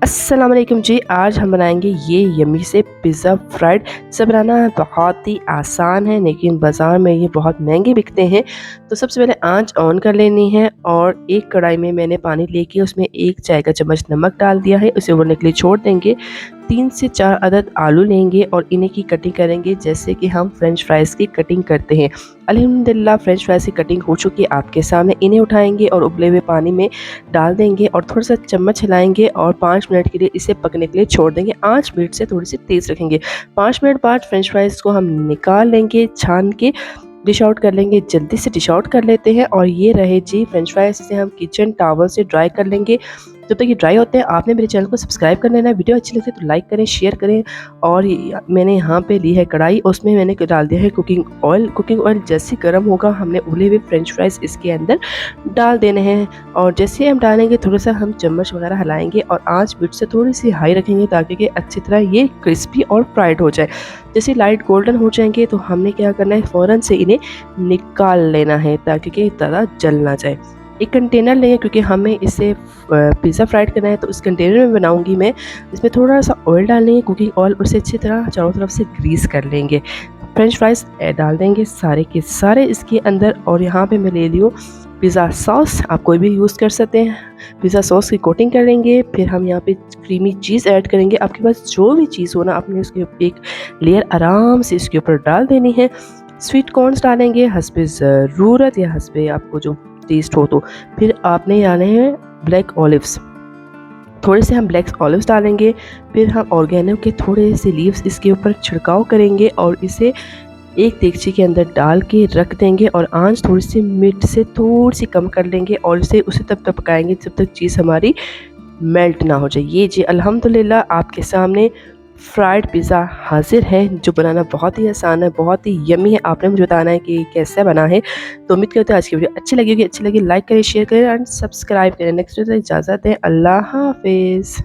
अस्सलाम वालेकुम जी। आज हम बनाएंगे ये यम्मी से पिज़्ज़ा फ्राइड। इसे बनाना बहुत ही आसान है, लेकिन बाज़ार में ये बहुत महंगे बिकते हैं। तो सबसे पहले आंच ऑन कर लेनी है और एक कढ़ाई में मैंने पानी लेके उसमें 1 चाय का चम्मच नमक डाल दिया है। उसे उबलने के लिए छोड़ देंगे। 3 से 4 अदद आलू लेंगे और इन्हीं की कटिंग करेंगे जैसे कि हम फ्रेंच फ्राइज़ की कटिंग करते हैं। अल्हम्दुलिल्लाह फ्रेंच फ्राइज़ की कटिंग हो चुकी है आपके सामने। इन्हें उठाएंगे और उबले हुए पानी में डाल देंगे और थोड़ा सा चम्मच हिलाएंगे और 5 मिनट के लिए इसे पकने के लिए छोड़ देंगे। आंच मिनट से थोड़ी सी तेज़ रखेंगे। 5 मिनट बाद फ्रेंच फ्राइज़ को हम निकाल लेंगे, छान के डिश आउट कर लेंगे। जल्दी से डिश आउट कर लेते हैं और ये रहे जी फ्रेंच फ्राइज़। इसे हम किचन टॉवल से ड्राई कर लेंगे। जब तक ये ड्राई होते हैं आपने मेरे चैनल को सब्सक्राइब कर लेना है। वीडियो अच्छी लगे तो लाइक करें, शेयर करें। और मैंने यहाँ पे ली है कढ़ाई, उसमें मैंने डाल दिया है कुकिंग ऑयल। कुकिंग ऑयल जैसे गर्म होगा हमने उबले हुए फ्रेंच फ्राइज़ इसके अंदर डाल देने हैं और जैसे हम डालेंगे थोड़ा सा हम चम्मच वगैरह हिलाएंगे और आंच बीच से थोड़ी सी हाई रखेंगे ताकि कि अच्छी तरह ये क्रिस्पी और फ्राइड हो जाए। जैसे लाइट गोल्डन हो जाएंगे तो हमने क्या करना है, फ़ौरन से इन्हें निकाल लेना है ताकि कि ज़्यादा जल ना जाए। एक कंटेनर लें क्योंकि हमें इसे पिज़्ज़ा फ्राइड करना है, तो इस कंटेनर में बनाऊंगी मैं। इसमें थोड़ा सा ऑयल डालेंगे, कुकिंग ऑयल, उसे अच्छी तरह चारों तरफ से ग्रीस कर लेंगे। फ्रेंच फ्राइज़ डाल देंगे सारे के सारे इसके अंदर और यहाँ पे मैं ले ली हूँ पिज़्ज़ा सॉस। आप कोई भी यूज़ कर सकते हैं। पिज़्ज़ा सॉस की कोटिंग करेंगे, फिर हम यहाँ पे क्रीमी चीज़ ऐड करेंगे। आपके पास जो भी चीज़ हो ना, आपने उसके एक लेयर आराम से इसके ऊपर डाल देनी है। स्वीट कॉर्नस डालेंगे हस्बे ज़रूरत या हस्बे आपको जो टेस्ट हो तो। फिर आपने डाले हैं ब्लैक ऑलिव्स, थोड़े से हम ब्लैक ऑलिव्स डालेंगे। फिर हम ऑर्गेनो के थोड़े से लीव्स इसके ऊपर छिड़काव करेंगे और इसे एक देगची के अंदर डाल के रख देंगे और आंच थोड़ी सी मिड से थोड़ी सी कम कर लेंगे और इसे उसी तब तक पकाएंगे जब तक चीज़ हमारी मेल्ट ना हो जाए। ये जी अल्हम्दुलिल्लाह आपके सामने फ्राइड पिज़्ज़ा हाजिर है, जो बनाना बहुत ही आसान है, बहुत ही यम्मी है। आपने मुझे बताना है कि कैसे बना है। तो उम्मीद करते हैं आज की वीडियो अच्छी लगी होगी। अच्छी लगी लाइक करें, शेयर करें एंड सब्सक्राइब करें। नेक्स्ट वीडियो तक इजाज़त दें। अल्लाह हाफिज़।